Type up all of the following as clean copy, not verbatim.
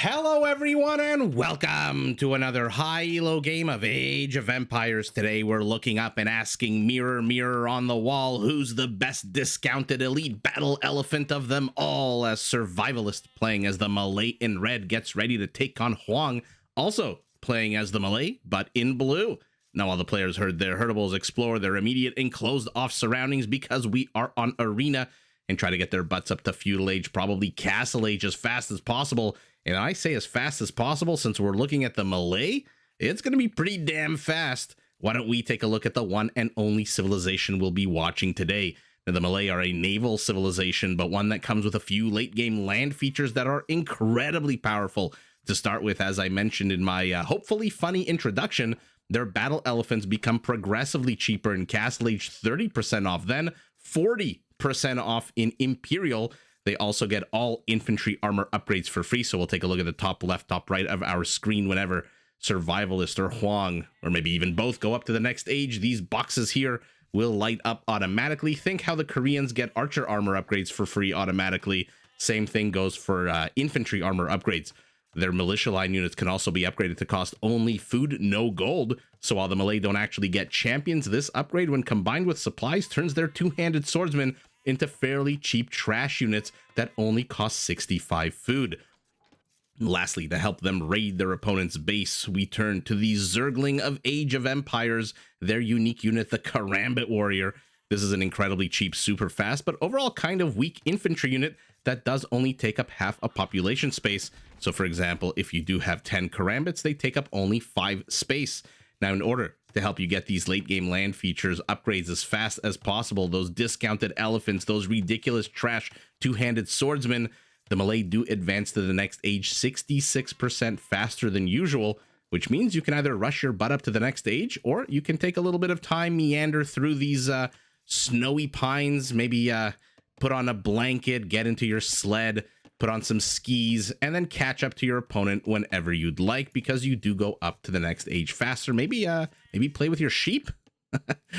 Hello everyone and welcome to another high-elo game of Age of Empires. Today we're looking up and asking mirror, mirror on the wall, who's the best discounted elite battle elephant of them all, as Survivalist playing as the Malay in red gets ready to take on Hoang, also playing as the Malay but in blue. Now all the players heard their herdables explore their immediate enclosed off surroundings because we are on Arena and try to get their butts up to Feudal Age, probably Castle Age as fast as possible. And I say as fast as possible since we're looking at the Malay, it's going to be pretty damn fast. Why don't we take a look at the one and only civilization we'll be watching today? Now, the Malay are a naval civilization, but one that comes with a few late game land features that are incredibly powerful. To start with, as I mentioned in my hopefully funny introduction, their battle elephants become progressively cheaper in Castle Age, 30% off, then 40% off in Imperial. They also get all infantry armor upgrades for free, so we'll take a look at the top left, top right of our screen whenever Survivalist or Hoang, or maybe even both, go up to the next age. These boxes here will light up automatically. Think how the Koreans get archer armor upgrades for free automatically. Same thing goes for infantry armor upgrades. Their militia line units can also be upgraded to cost only food, no gold. So while the Malay don't actually get champions, this upgrade, when combined with supplies, turns their two-handed swordsmen into fairly cheap trash units that only cost 65 food. Lastly, to help them raid their opponent's base, we turn to the Zergling of Age of Empires, their unique unit, the Karambit Warrior. This is an incredibly cheap, super fast, but overall kind of weak infantry unit that does only take up half a population space. So for example, if you do have 10 Karambits, they take up only 5 space. Now, in order to help you get these late game land features upgrades as fast as possible, those discounted elephants, those ridiculous trash two-handed swordsmen, the Malay do advance to the next age 66% faster than usual, which means you can either rush your butt up to the next age, or you can take a little bit of time, meander through these snowy pines, maybe put on a blanket, get into your sled, put on some skis, and then catch up to your opponent whenever you'd like, because you do go up to the next age faster. Maybe play with your sheep.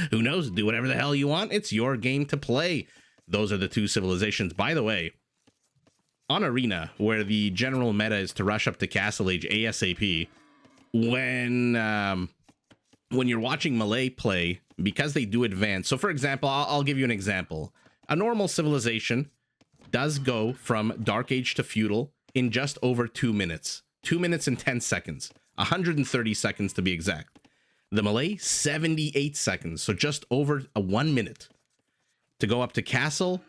Who knows? Do whatever the hell you want. It's your game to play. Those are the two civilizations. By the way, on Arena, where the general meta is to rush up to Castle Age ASAP, when you're watching Malay play, because they do advance. So for example, I'll give you an example. A normal civilization does go from Dark Age to Feudal in just over 2 minutes. 2 minutes and 10 seconds. 130 seconds to be exact. The Malay, 78 seconds, so just over 1 minute. To go up to Castle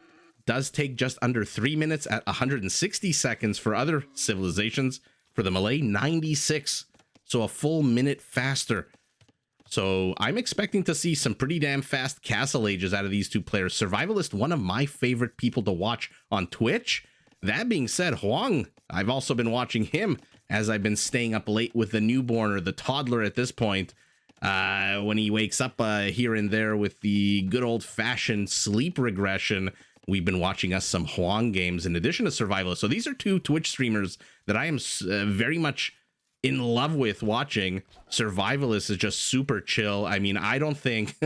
does take just under 3 minutes at 160 seconds for other civilizations. For the Malay, 96, so a full minute faster. So I'm expecting to see some pretty damn fast Castle Ages out of these two players. Survivalist, one of my favorite people to watch on Twitch. That being said, Hoang, I've also been watching him as I've been staying up late with the newborn, or the toddler at this point, when he wakes up here and there with the good old-fashioned sleep regression. We've been watching us some Hoang games in addition to Survivalist. So these are two Twitch streamers that I am very much in love with watching. Survivalist is just super chill. I mean, I don't think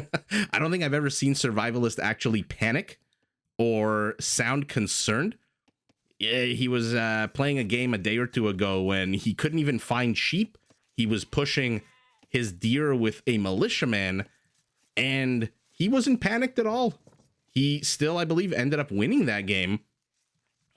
I've ever seen Survivalist actually panic or sound concerned. He was playing a game a day or two ago when he couldn't even find sheep. He was pushing his deer with a militiaman, and he wasn't panicked at all. He still, I believe, ended up winning that game.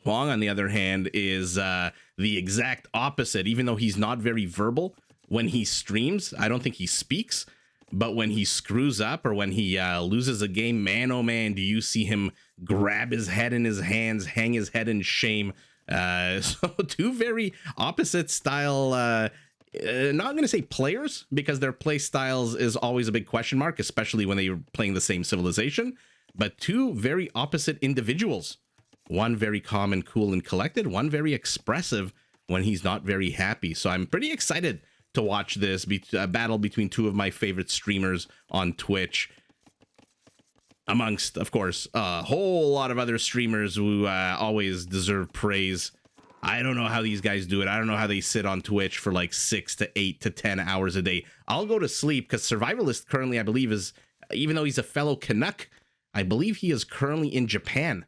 Hoang, on the other hand, is the exact opposite. Even though he's not very verbal when he streams, I don't think he speaks, but when he screws up or when he loses a game, man, oh man, do you see him grab his head in his hands, hang his head in shame. So two very opposite style, not going to say players, because their play styles is always a big question mark, especially when they're playing the same civilization, but two very opposite individuals. One very calm and cool and collected, one very expressive when he's not very happy. So I'm pretty excited to watch this battle between two of my favorite streamers on Twitch, amongst, of course, a whole lot of other streamers who always deserve praise. I don't know how these guys do it. I don't know how they sit on Twitch for like 6 to 8 to 10 hours a day. I'll go to sleep because Survivalist currently, I believe, is, even though he's a fellow Canuck, I believe he is currently in Japan.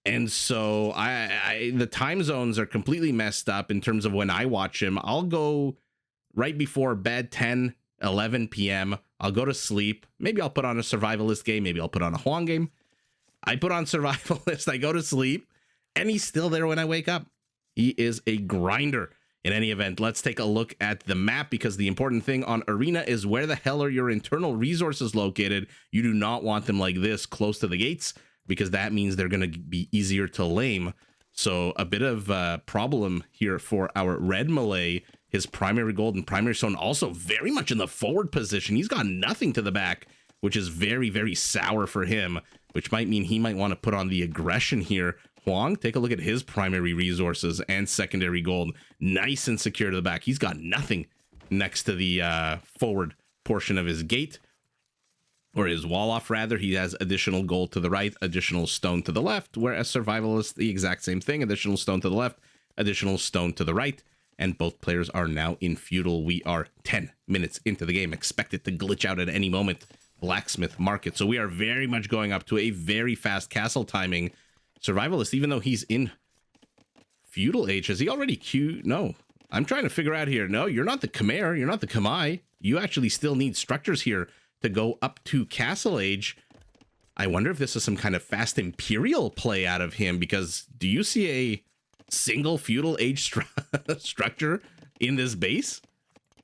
And so the time zones are completely messed up in terms of when I watch him. I'll go right before bed, 10, 11 p.m. I'll go to sleep. Maybe I'll put on a Survivalist game. Maybe I'll put on a Hoang game. I put on Survivalist. I go to sleep, and he's still there when I wake up. He is a grinder. In any event, let's take a look at the map, because the important thing on Arena is where the hell are your internal resources located. You do not want them like this close to the gates, because that means they're going to be easier to lame. So a bit of a problem here for our red Malay. His primary gold and primary stone also very much in the forward position. He's got nothing to the back, which is very, very sour for him, which might mean he might want to put on the aggression here. Hoang, take a look at his primary resources and secondary gold. Nice and secure to the back. He's got nothing next to the forward portion of his gate, or his wall off rather. He has additional gold to the right, additional stone to the left, whereas Survivalist, the exact same thing. Additional stone to the left, additional stone to the right, and both players are now in Feudal. We are 10 minutes into the game. Expect it to glitch out at any moment. Blacksmith Market. So we are very much going up to a very fast castle timing. Survivalist, even though he's in Feudal Age, has he already queued? No. I'm trying to figure out here. No, you're not the Khmer. You're not the Khmer. You actually still need structures here to go up to Castle Age. I wonder if this is some kind of fast Imperial play out of him, because do you see a single Feudal Age structure in this base?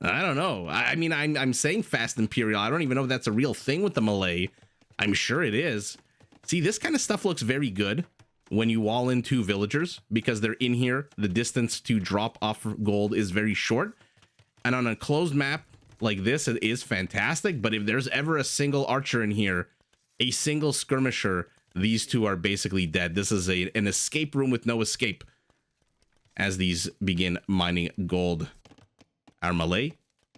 I don't know. I mean, I'm saying fast Imperial. I don't even know if that's a real thing with the Malay. I'm sure it is. See, this kind of stuff looks very good when you wall in 2 villagers, because they're in here. The distance to drop off gold is very short. And on a closed map like this, it is fantastic. But if there's ever a single archer in here, a single skirmisher, these two are basically dead. This is an escape room with no escape as these begin mining gold. Our Malay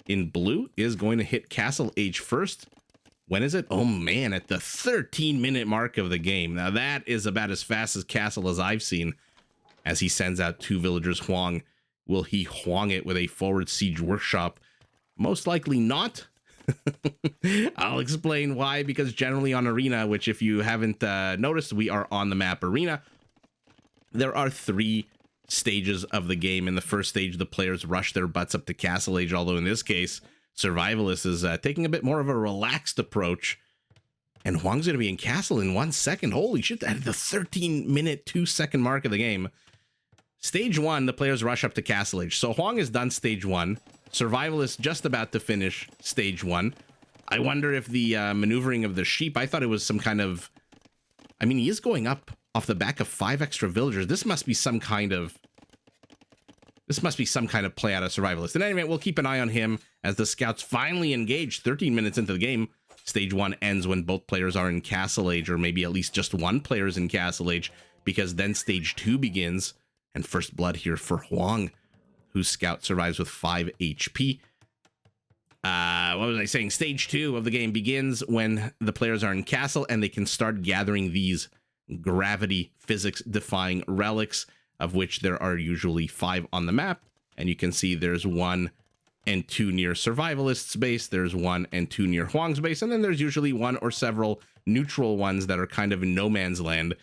in blue is going to hit Castle Age first. When is it? Oh man, at the 13-minute mark of the game. Now that is about as fast as Castle as I've seen, as he sends out 2 villagers. Hoang, will he Hoang it with a forward siege workshop? Most likely not. I'll explain why, because generally on Arena, which if you haven't noticed, we are on the map Arena, there are 3 stages of the game. In the first stage, the players rush their butts up to Castle Age, although in this case, Survivalist is taking a bit more of a relaxed approach, and Hoang's going to be in Castle in 1 second. Holy shit, at the 13-minute, 2-second mark of the game. Stage 1, the players rush up to Castle Age. So Hoang has done stage 1. Survivalist just about to finish stage 1. I wonder if the maneuvering of the sheep, I thought it was some kind of... I mean, he is going up off the back of 5 extra villagers. This must be some kind of play out of Survivalist. In any event, we'll keep an eye on him as the scouts finally engage 13 minutes into the game. Stage 1 ends when both players are in Castle Age, or maybe at least just one player is in Castle Age, because then stage 2 begins, and first blood here for Hoang, whose scout survives with 5 HP. What was I saying? Stage 2 of the game begins when the players are in Castle, and they can start gathering these gravity physics defying relics, of which there are usually 5 on the map. And you can see there's 1 and 2 near Survivalist's base, there's 1 and 2 near Hoang's base, and then there's usually 1 or several neutral ones that are kind of in no man's land.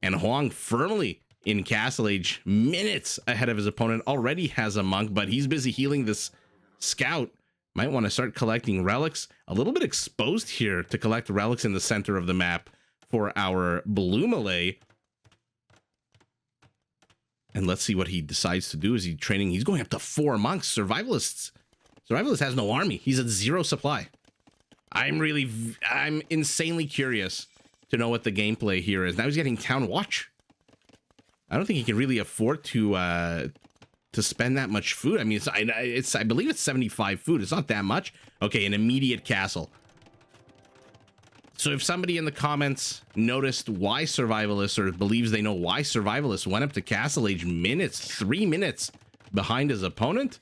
And Hoang firmly in Castle Age, minutes ahead of his opponent, already has a monk, but he's busy healing this scout. Might want to start collecting relics. A little bit exposed here to collect relics in the center of the map for our blue Malay. And let's see what he decides to do. Is he training? He's going up to 4 monks. Survivalist has no army. He's at 0 supply. I'm insanely curious to know what the gameplay here is. Now he's getting Town Watch. I don't think he can really afford to spend that much food. I mean, I believe it's 75 food. It's not that much. Okay, an immediate castle. So if somebody in the comments noticed why Survivalist, or believes they know why Survivalist went up to Castle Age 3 minutes behind his opponent,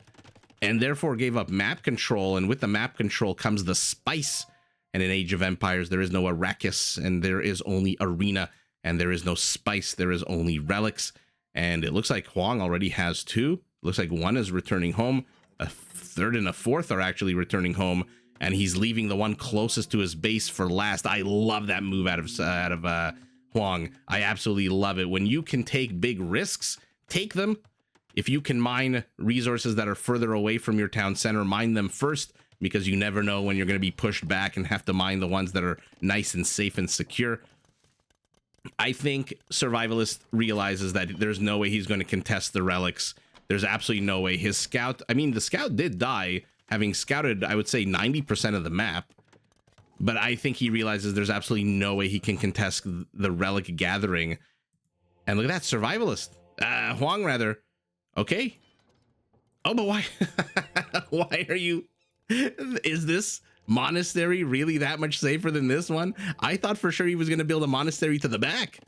and therefore gave up map control, and with the map control comes the spice, and in Age of Empires there is no Arrakis, and there is only Arena, and there is no spice, there is only relics, and it looks like Hoang already has 2. Looks like 1 is returning home, a 3rd and a 4th are actually returning home, and he's leaving the one closest to his base for last. I love that move out of Hoang. I absolutely love it. When you can take big risks, take them. If you can mine resources that are further away from your town center, mine them first, because you never know when you're going to be pushed back and have to mine the ones that are nice and safe and secure. I think Survivalist realizes that there's no way he's going to contest the relics. There's absolutely no way. His scout, I mean, the scout did die, having scouted, I would say, 90% of the map. But I think he realizes there's absolutely no way he can contest the relic gathering. And look at that, Survivalist. Hoang, rather. Okay. Oh, but why? Why are you... Is this monastery really that much safer than this one? I thought for sure he was going to build a monastery to the back.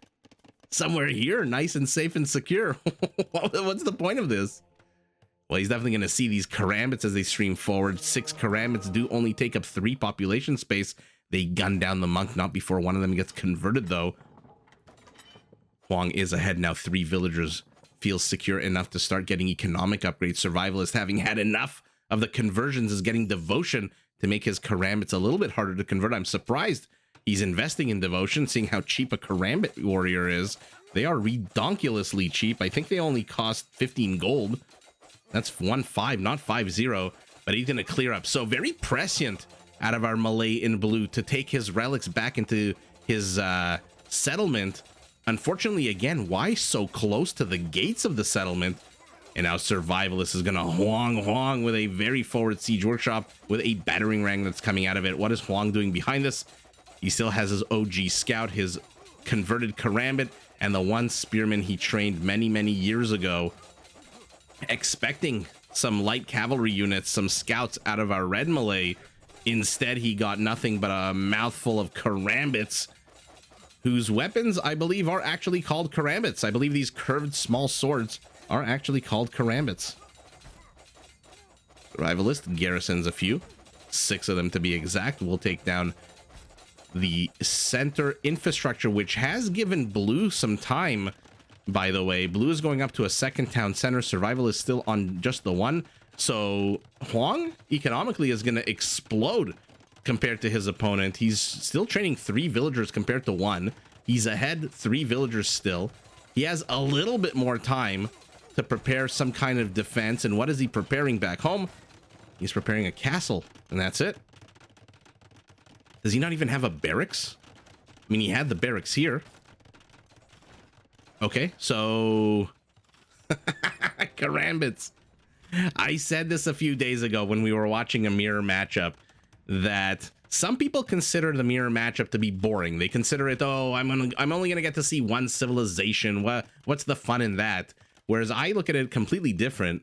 Somewhere here, nice and safe and secure. What's the point of this? Well, he's definitely going to see these karambits as they stream forward. 6 karambits do only take up 3 population space. They gun down the monk, not before one of them gets converted, though. Hoang is ahead now. 3 villagers feels secure enough to start getting economic upgrades. Survivalist, having had enough of the conversions, is getting devotion to make his karambits a little bit harder to convert. I'm surprised he's investing in devotion, seeing how cheap a karambit warrior is. They are redonkulously cheap. I think they only cost 15 gold. That's 1-5, not 5-0, but he's going to clear up. So very prescient out of our Malay in blue to take his relics back into his settlement. Unfortunately, again, why so close to the gates of the settlement? And now Survivalist is going to Hoang with a very forward siege workshop with a battering ram that's coming out of it. What is Hoang doing behind this? He still has his OG scout, his converted karambit, and the one spearman he trained many, many years ago, expecting some light cavalry units, some scouts out of our red Malay. Instead, he got nothing but a mouthful of karambits, whose weapons, I believe, are actually called karambits. I believe these curved small swords are actually called karambits. Survivalist garrisons a few, 6 of them to be exact. We'll take down the center infrastructure, which has given blue some time. By the way, blue is going up to a 2nd town center. Survival is still on just the 1. So Hoang economically is going to explode compared to his opponent. He's still training 3 villagers compared to 1. He's ahead 3 villagers still. He has a little bit more time to prepare some kind of defense. And what is he preparing back home? He's preparing a castle, and that's it. Does he not even have a barracks? I mean, he had the barracks here. Okay, so karambits. I said this a few days ago when we were watching a mirror matchup, that some people consider the mirror matchup to be boring. They consider it, oh, I'm only gonna get to see one civilization. What's the fun in that? Whereas I look at it completely different.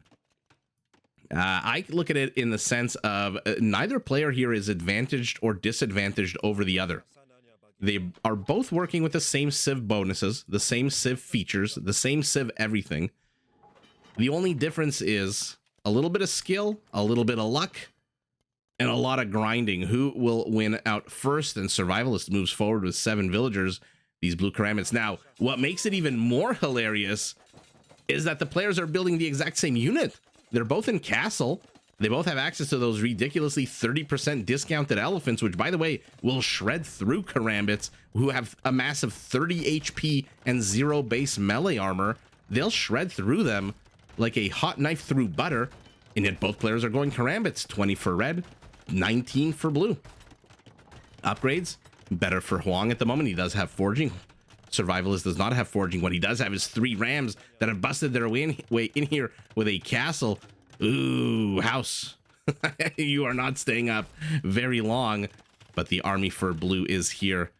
I look at it in the sense of neither player here is advantaged or disadvantaged over the other. They are both working with the same civ bonuses, the same civ features, the same civ everything. The only difference is a little bit of skill, a little bit of luck, and a lot of grinding. Who will win out first? And Survivalist moves forward with 7 villagers, these blue karambits. Now, what makes it even more hilarious is that the players are building the exact same unit. They're both in castle. They both have access to those ridiculously 30% discounted elephants, which, by the way, will shred through karambits who have a massive 30 HP and 0 base melee armor. They'll shred through them like a hot knife through butter, and yet both players are going karambits. 20 for red, 19 for blue. Upgrades, better for Hoang at the moment. He does have forging. Survivalist does not have forging. What he does have is 3 rams that have busted their way in here with a castle. Ooh, house. You are not staying up very long, but the army for blue is here.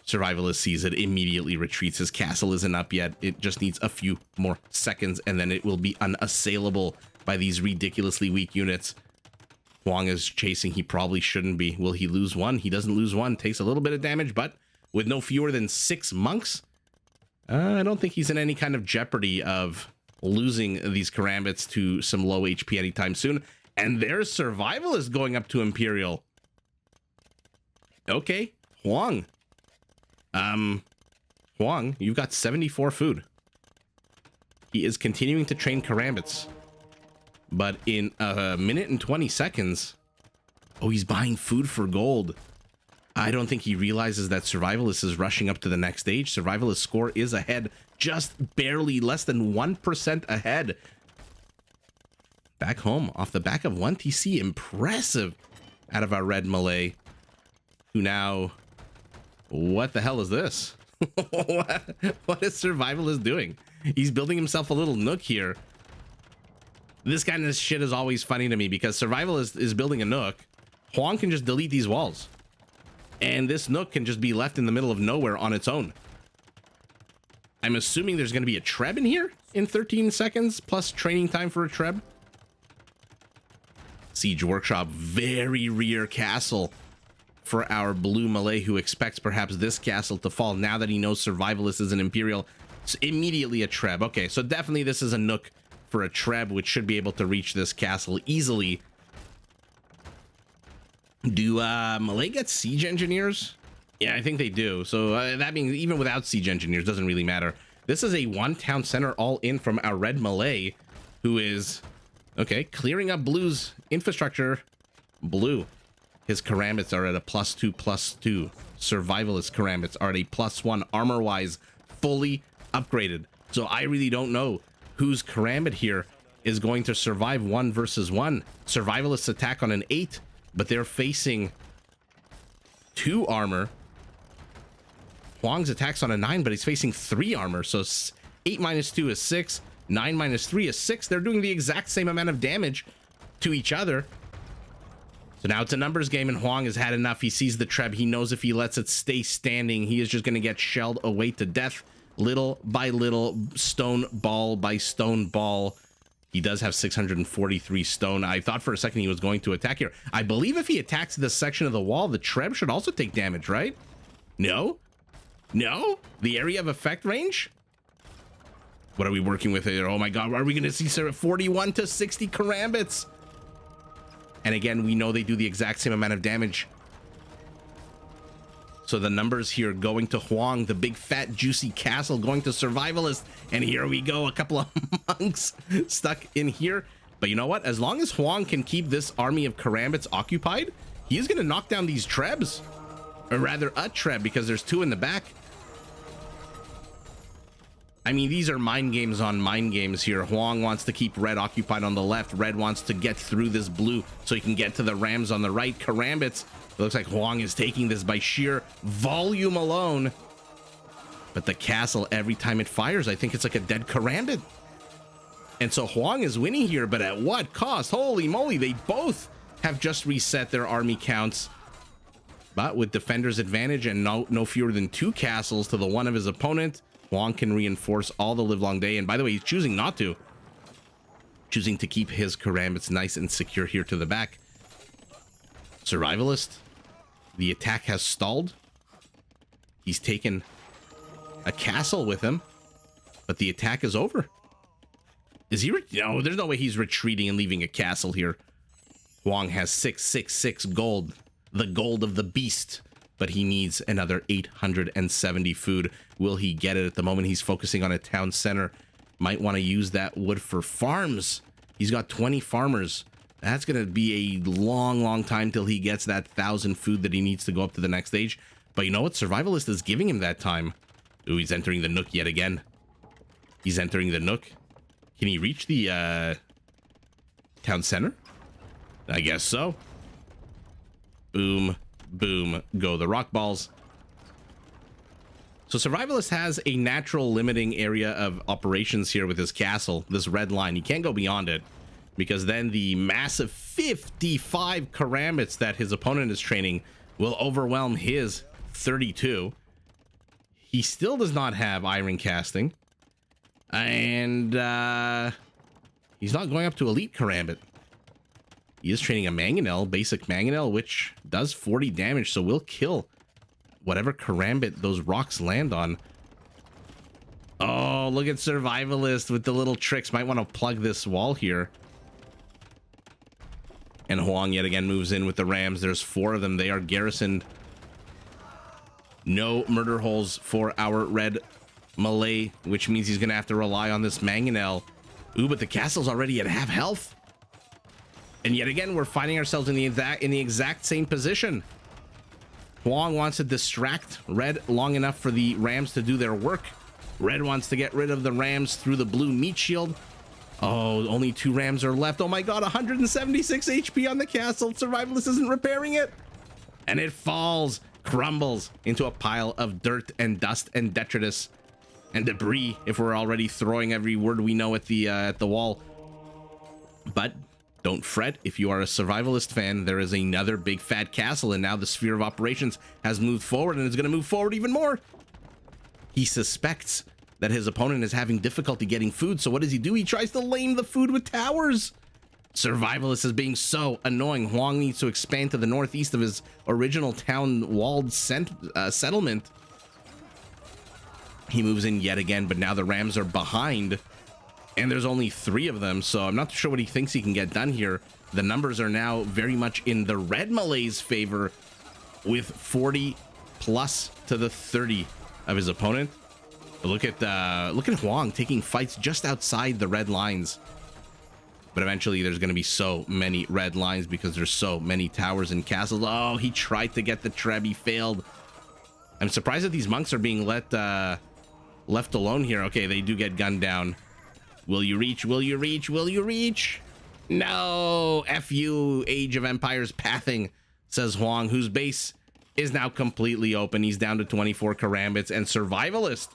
Survivalist sees it, immediately retreats. His castle isn't up yet. It just needs a few more seconds, and then it will be unassailable by these ridiculously weak units. Hoang is chasing. He probably shouldn't be. Will he lose one? He doesn't lose one. Takes a little bit of damage, but with no fewer than 6 monks, I don't think he's in any kind of jeopardy of losing these karambits to some low HP anytime soon. And there's Survivalist going up to Imperial. Okay, Hoang. Hoang, you've got 74 food. He is continuing to train karambits. But in a minute and 20 seconds... Oh, he's buying food for gold. I don't think he realizes that Survivalist is rushing up to the next stage. Survivalist score is ahead, just barely, less than 1% ahead. Back home, off the back of 1 TC, impressive out of our red Malay, who now, what the hell is this? What is Survivalist doing? He's building himself a little nook here. This kind of shit is always funny to me because Survivalist is building a nook. Hoang can just delete these walls. And this nook can just be left in the middle of nowhere on its own. I'm assuming there's going to be a treb in here in 13 seconds, plus training time for a treb. Siege Workshop, very rear castle for our blue Malay, who expects perhaps this castle to fall now that he knows Survivalist is an Imperial. It's immediately a treb. Okay, so definitely this is a nook for a treb, which should be able to reach this castle easily. Do Malay get siege engineers? Yeah, I think they do. So that means even without siege engineers, doesn't really matter. This is a 1 town center all in from our red Malay, who is, okay, clearing up blue's infrastructure. Blue, his karambits are at a +2/+2. Survivalist karambits are at a +1 armor-wise, fully upgraded. So I really don't know whose karambit here is going to survive 1 versus 1. Survivalist's attack on an 8, but they're facing 2 armor. Hoang's attacks on a 9, but he's facing 3 armor. So 8 minus 2 is 6. 9 minus 3 is 6. They're doing the exact same amount of damage to each other. So now it's a numbers game, and Hoang has had enough. He sees the treb. He knows if he lets it stay standing, he is just going to get shelled away to death. Little by little, stone ball by stone ball. He does have 643 stone. I thought for a second he was going to attack here. I believe if he attacks this section of the wall, the treb should also take damage, right? No? No? The area of effect range? What are we working with here? Oh my god, are we going to see 41 to 60 karambits? And again, we know they do the exact same amount of damage. So the numbers here going to Hoang, the big fat juicy castle going to Survivalist. And here we go, a couple of monks stuck in here. But you know what? As long as Hoang can keep this army of karambits occupied, he's going to knock down these trebs. Or rather a treb, because there's 2 in the back. I mean, these are mind games on mind games here. Hoang wants to keep red occupied on the left. Red wants to get through this blue so he can get to the rams on the right. Karambits. It looks like Hoang is taking this by sheer volume alone. But the castle, every time it fires, I think it's like a dead karambit. And so Hoang is winning here, but at what cost? Holy moly, they both have just reset their army counts. But with defender's advantage and no fewer than 2 castles to the 1 of his opponent, Hoang can reinforce all the livelong day. And by the way, he's choosing not to. Choosing to keep his karambits nice and secure here to the back. Survivalist. The attack has stalled. He's taken a castle with him, but the attack is over. Is he? No, there's no way he's retreating and leaving a castle here. Hoang has 666 gold, the gold of the beast, but he needs another 870 food. Will he get it? At the moment, he's focusing on a town center. Might want to use that wood for farms. He's got 20 farmers. That's going to be a long time till he gets that 1,000 food that he needs to go up to the next stage. But you know what? Survivalist is giving him that time. Ooh, he's entering the nook yet again. He's entering the nook. Can he reach the town center? I guess so. Boom, boom, go the rock balls. So Survivalist has a natural limiting area of operations here with his castle, this red line. He can't go beyond it, because then the massive 55 karambits that his opponent is training will overwhelm his 32. He still does not have iron casting. And he's not going up to elite karambit. He is training a mangonel, basic mangonel, which does 40 damage, so will kill whatever karambit those rocks land on. Oh, look at Survivalist with the little tricks. Might want to plug this wall here. And Hoang yet again moves in with the rams. There's 4 of them. They are garrisoned. No murder holes for our red Malay, which means he's going to have to rely on this mangonel. Ooh, but the castle's already at half health. And yet again, we're finding ourselves in the exact same position. Hoang wants to distract Red long enough for the Rams to do their work. Red wants to get rid of the Rams through the blue meat shield. Oh, only 2 Rams are left. Oh my god, 176 HP on the castle. Survivalist isn't repairing it. And it falls, crumbles into a pile of dirt and dust and detritus and debris, if we're already throwing every word we know at the wall. But don't fret, if you are a Survivalist fan, there is another big fat castle, and now the sphere of operations has moved forward, and it's going to move forward even more. He suspects that his opponent is having difficulty getting food, so what does he do? He tries to lame the food with towers. Survivalist is being so annoying. Hoang needs to expand to the northeast of his original town walled settlement. He moves in yet again, but now the Rams are behind, and there's only 3 of them, so I'm not sure what he thinks he can get done here. The numbers are now very much in the red Malay's favor, with 40 plus to the 30 of his opponent. But look at Hoang taking fights just outside the red lines. But eventually there's going to be so many red lines because there's so many towers and castles. Oh, he tried to get the Treb. He failed. I'm surprised that these monks are being left alone here. Okay, they do get gunned down. Will you reach? Will you reach? Will you reach? No! F you, Age of Empires pathing, says Hoang, whose base is now completely open. He's down to 24 karambits and Survivalist.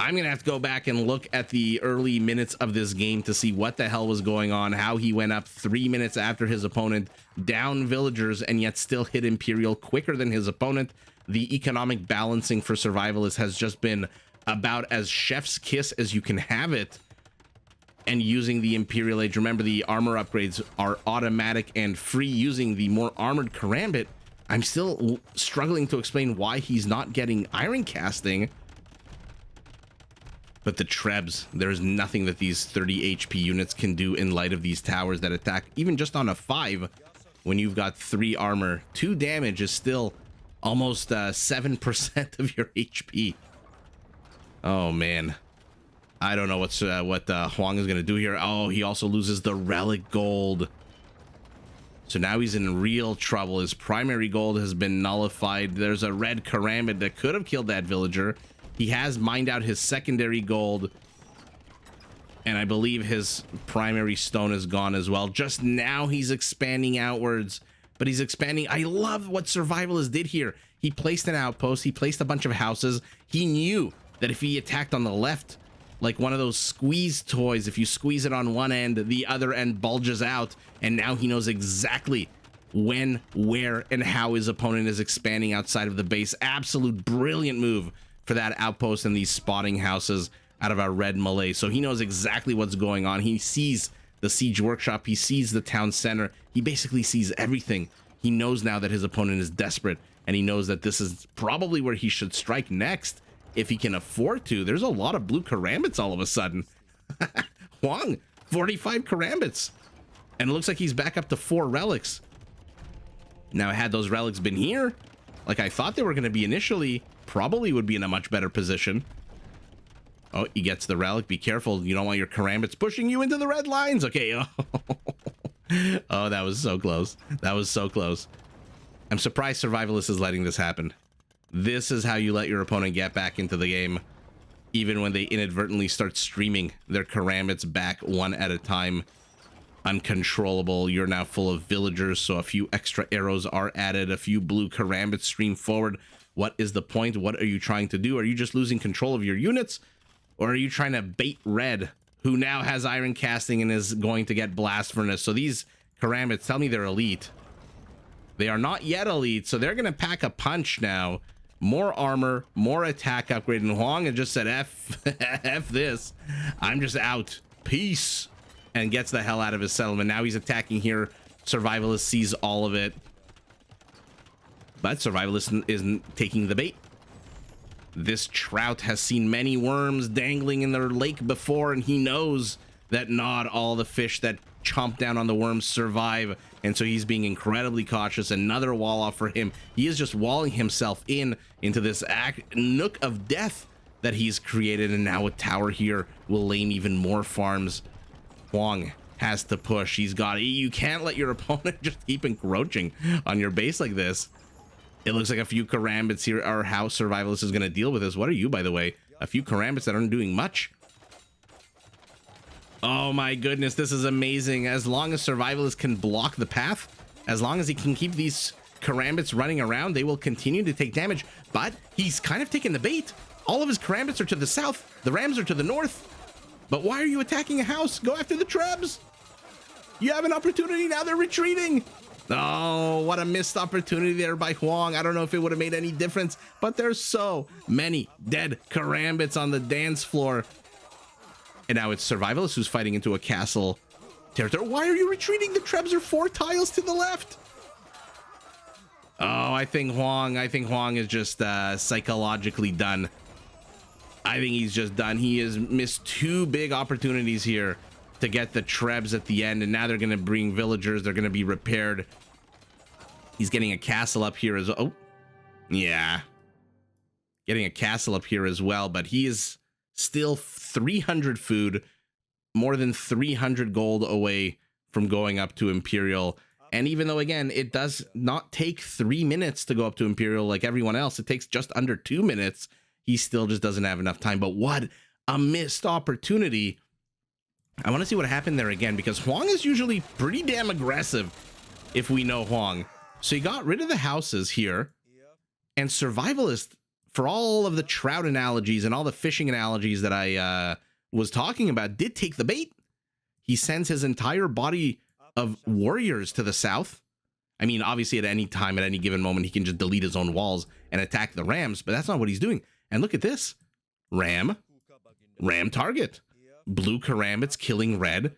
I'm going to have to go back and look at the early minutes of this game to see what the hell was going on, how he went up 3 minutes after his opponent, down villagers, and yet still hit Imperial quicker than his opponent. The economic balancing for Survivalist has just been about as chef's kiss as you can have it. And using the Imperial Age, remember the armor upgrades are automatic and free using the more armored karambit. I'm still struggling to explain why he's not getting iron casting. But the Trebs, there's nothing that these 30 HP units can do in light of these towers that attack even just on a 5. When you've got 3 armor, 2 damage is still almost 7% of your HP. Oh man, I don't know what Hoang is gonna do here. Oh, he also loses the relic gold, so now he's in real trouble. His primary gold has been nullified. There's a red karambit that could have killed that villager. He has mined out his secondary gold, and I believe his primary stone is gone as well. Just now he's expanding outwards, but he's expanding. I love what Survivalist did here. He placed an outpost. He placed a bunch of houses. He knew that if he attacked on the left, like one of those squeeze toys, if you squeeze it on one end, the other end bulges out, and now he knows exactly when, where, and how his opponent is expanding outside of the base. Absolute brilliant move for that outpost and these spotting houses out of our red Malay. So he knows exactly what's going on. He sees the siege workshop. He sees the town center. He basically sees everything. He knows now that his opponent is desperate, and he knows that this is probably where he should strike next if he can afford to. There's a lot of blue karambits all of a sudden. Hoang, 45 karambits. And it looks like he's back up to 4 relics. Now, had those relics been here, like I thought they were going to be initially, probably would be in a much better position. Oh, he gets the relic. Be careful. You don't want your karambits pushing you into the red lines. Okay. Oh, that was so close. That was so close. I'm surprised Survivalist is letting this happen. This is how you let your opponent get back into the game, even when they inadvertently start streaming their karambits back one at a time. Uncontrollable. You're now full of villagers, so a few extra arrows are added. A few blue karambits stream forward. What is the point? What are you trying to do? Are you just losing control of your units? Or are you trying to bait red, who now has iron casting and is going to get blast furnace? So these karambits, tell me they're elite. They are not yet elite, so they're going to pack a punch now. More armor, more attack upgrade, and Hoang had just said, F this. I'm just out. Peace. And gets the hell out of his settlement. Now he's attacking here. Survivalist sees all of it. But Survivalist isn't taking the bait. This trout has seen many worms dangling in their lake before, and he knows that not all the fish that chomp down on the worms survive, and so he's being incredibly cautious. Another wall off for him. He is just walling himself into this nook of death that he's created, and now a tower here will lame even more farms. Hoang has to push. He's got it. You can't let your opponent just keep encroaching on your base like this. It looks like a few karambits here are how Survivalist is going to deal with this. What are you, by the way? A few karambits that aren't doing much. Oh my goodness, this is amazing. As long as Survivalist can block the path, as long as he can keep these karambits running around, they will continue to take damage. But he's kind of taking the bait. All of his karambits are to the south. The rams are to the north. But why are you attacking a house? Go after the trebs. You have an opportunity. Now they're retreating. Oh, what a missed opportunity there by Hoang. I don't know if it would have made any difference, but there's so many dead karambits on the dance floor. And now it's Survivalist who's fighting into a castle territory. Why are you retreating? The trebs are 4 tiles to the left. Oh, I think Hoang is just psychologically done. I think he's just done. He has missed 2 big opportunities here to get the trebs at the end, and now they're going to bring villagers. They're going to be repaired. He's getting a castle up here as well. Oh, yeah. Getting a castle up here as well, but he is still 300 food, more than 300 gold away from going up to Imperial. And even though, again, it does not take 3 minutes to go up to Imperial like everyone else, it takes just under 2 minutes. He still just doesn't have enough time. But what a missed opportunity. I want to see what happened there again, because Hoang is usually pretty damn aggressive if we know Hoang. So he got rid of the houses here, and Survivalist, for all of the trout analogies and all the fishing analogies that I was talking about, did take the bait. He sends his entire body of warriors to the south. I mean, obviously at any time, at any given moment, he can just delete his own walls and attack the rams, but that's not what he's doing. And look at this. Ram target. Blue karambits killing red.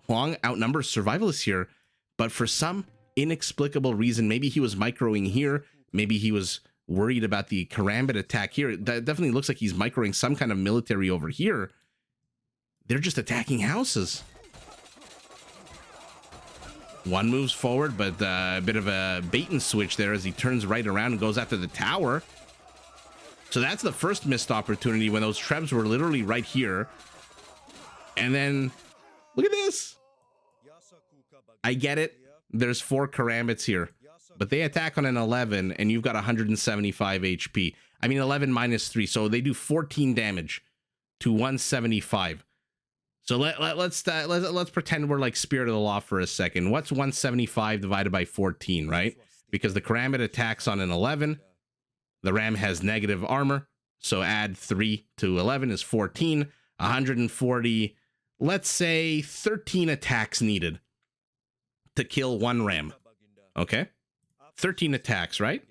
Hoang outnumbers Survivalists here, but for some inexplicable reason, maybe he was microing here, maybe he was worried about the karambit attack here. That definitely looks like he's microing some kind of military over here. They're just attacking houses. One moves forward, but a bit of a bait and switch there as he turns right around and goes after the tower. So that's the first missed opportunity, when those trebs were literally right here. And then, look at this. I get it. There's 4 karambits here, but they attack on an 11, and you've got 175 HP. I mean, 11 minus 3, so they do 14 damage to 175. So let's pretend we're like Spirit of the Law for a second. What's 175 divided by 14, right? Because the karambit attacks on an 11. The ram has negative armor, so add 3 to 11 is 14. 140, let's say 13 attacks needed to kill 1 ram. Okay? 13 attacks, right?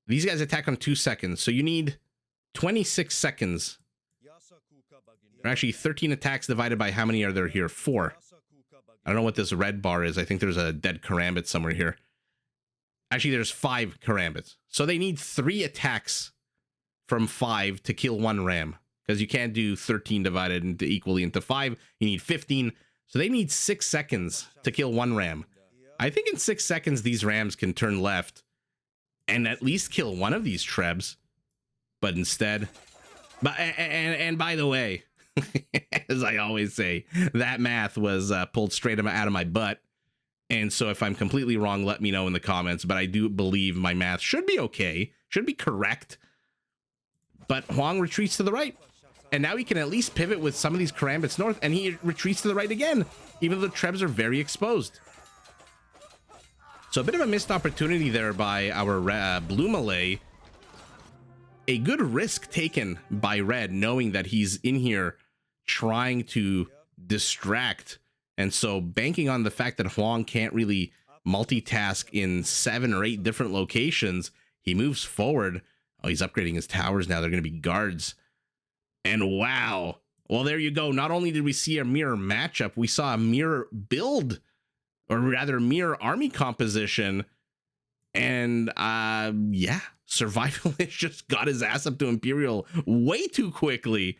These guys attack on 2 seconds, so you need 26 seconds. Or actually, 13 attacks divided by how many are there here? 4. I don't know what this red bar is. I think there's a dead karambit somewhere here. Actually, there's 5 karambits. So they need 3 attacks from 5 to kill 1 ram, because you can't do 13 divided into equally into 5. You need 15. So they need 6 seconds to kill 1 ram. I think in 6 seconds, these rams can turn left and at least kill one of these trebs. But instead, and by the way, as I always say, that math was pulled straight out of my butt. And so if I'm completely wrong, let me know in the comments. But I do believe my math should be okay, should be correct. But Hoang retreats to the right. And now he can at least pivot with some of these karambits north, and he retreats to the right again, even though the trebs are very exposed. So a bit of a missed opportunity there by our blue Malay. A good risk taken by red, knowing that he's in here trying to distract. And so banking on the fact that Hoang can't really multitask in 7 or 8 different locations, he moves forward. Oh, he's upgrading his towers now. They're going to be guards. And wow. Well, there you go. Not only did we see a mirror matchup, we saw a mirror build, or rather mirror army composition. And yeah, Survivalist just got his ass up to Imperial way too quickly.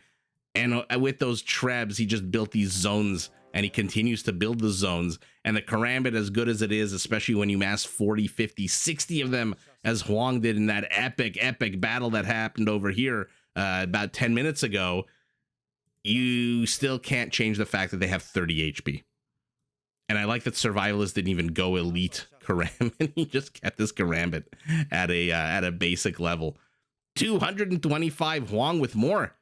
And with those trebs, he just built these zones, and he continues to build the zones. And the karambit, as good as it is, especially when you mass 40, 50, 60 of them, as Hoang did in that epic battle that happened over here about 10 minutes ago, you still can't change the fact that they have 30 HP. And I like that Survivalist didn't even go elite Karambit. He just kept his Karambit at a basic level. 225 Hoang with more.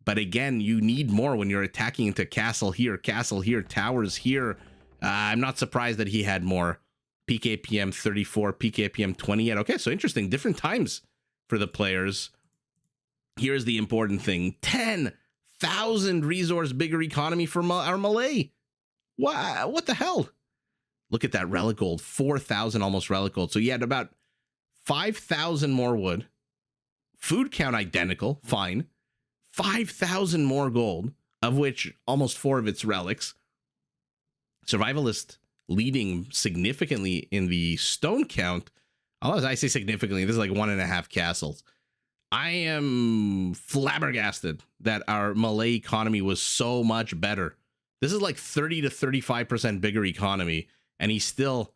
But again, you need more when you're attacking into castle here, towers here. I'm not surprised that he had more. PKPM 34, PKPM 28. Okay, so interesting. Different times for the players. Here's the important thing. 10,000 resource bigger economy for our Malay. What the hell? Look at that relic gold. 4,000 almost relic gold. So you had about 5,000 more wood. Food count identical. Fine. 5,000 more gold, of which almost 4 of its relics. Survivalist leading significantly in the stone count. Although I say significantly, this is like 1.5 castles. I am flabbergasted that our Malay economy was so much better. This is like 30 to 35% bigger economy, and he still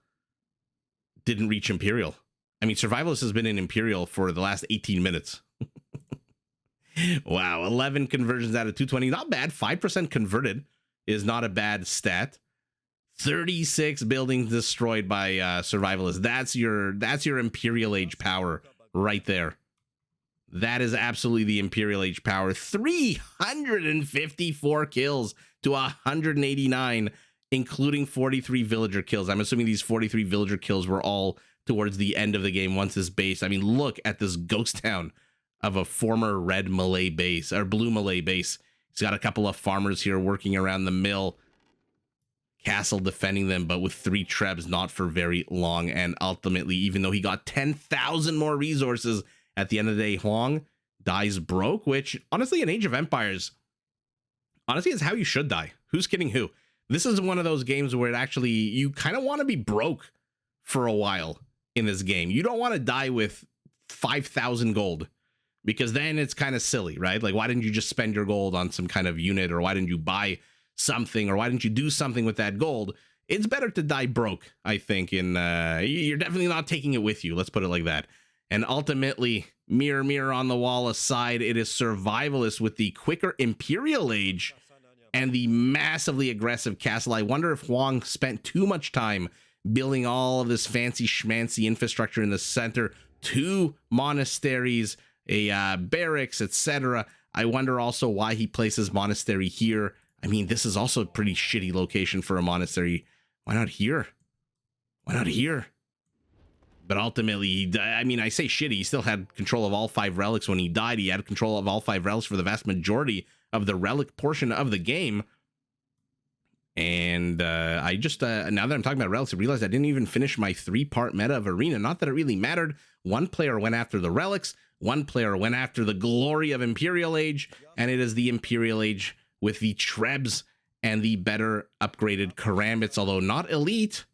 didn't reach Imperial. I mean, Survivalist has been in Imperial for the last 18 minutes. Wow, 11 conversions out of 220. Not bad. 5% converted is not a bad stat. 36 buildings destroyed by Survivalists. That's your Imperial Age power right there. That is absolutely the Imperial Age power. 354 kills to 189, including 43 villager kills. I'm assuming these 43 villager kills were all towards the end of the game once this base. I mean, look at this ghost town of a former red Malay base, or blue Malay base. He's got a couple of farmers here working around the mill. Castle defending them, but with 3 trebs, not for very long. And ultimately, even though he got 10,000 more resources, at the end of the day, Hoang dies broke, which honestly, in Age of Empires, honestly, is how you should die. Who's kidding who? This is one of those games where it actually, you kind of want to be broke for a while in this game. You don't want to die with 5,000 gold, because then it's kind of silly, right? Like, why didn't you just spend your gold on some kind of unit, or why didn't you buy something, or why didn't you do something with that gold? It's better to die broke, I think, and you're definitely not taking it with you. Let's put it like that. And ultimately, mirror, mirror on the wall aside, it is Survivalist with the quicker Imperial Age and the massively aggressive castle. I wonder if Hoang spent too much time building all of this fancy schmancy infrastructure in the center, 2 monasteries, a barracks, etc. I wonder also why he places monastery here. I mean, this is also a pretty shitty location for a monastery. Why not here? Why not here? But ultimately, I mean, I say shitty. He still had control of all 5 relics when he died. He had control of all 5 relics for the vast majority of the relic portion of the game. And I just, now that I'm talking about relics, I realized I didn't even finish my 3-part meta of Arena. Not that it really mattered. 1 player went after the relics. 1 player went after the glory of Imperial Age. And it is the Imperial Age with the Trebs and the better upgraded Karambits, although not elite.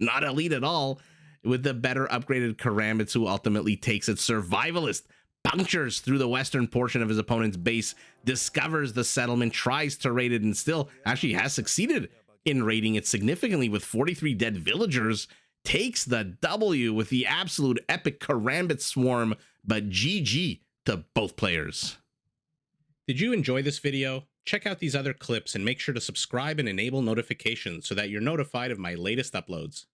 Not elite at all. With the better upgraded Karambits, who ultimately takes it. Survivalist punctures through the western portion of his opponent's base, discovers the settlement, tries to raid it, and still actually has succeeded in raiding it significantly with 43 dead villagers, takes the W with the absolute epic Karambit swarm, but GG to both players. Did you enjoy this video? Check out these other clips and make sure to subscribe and enable notifications so that you're notified of my latest uploads.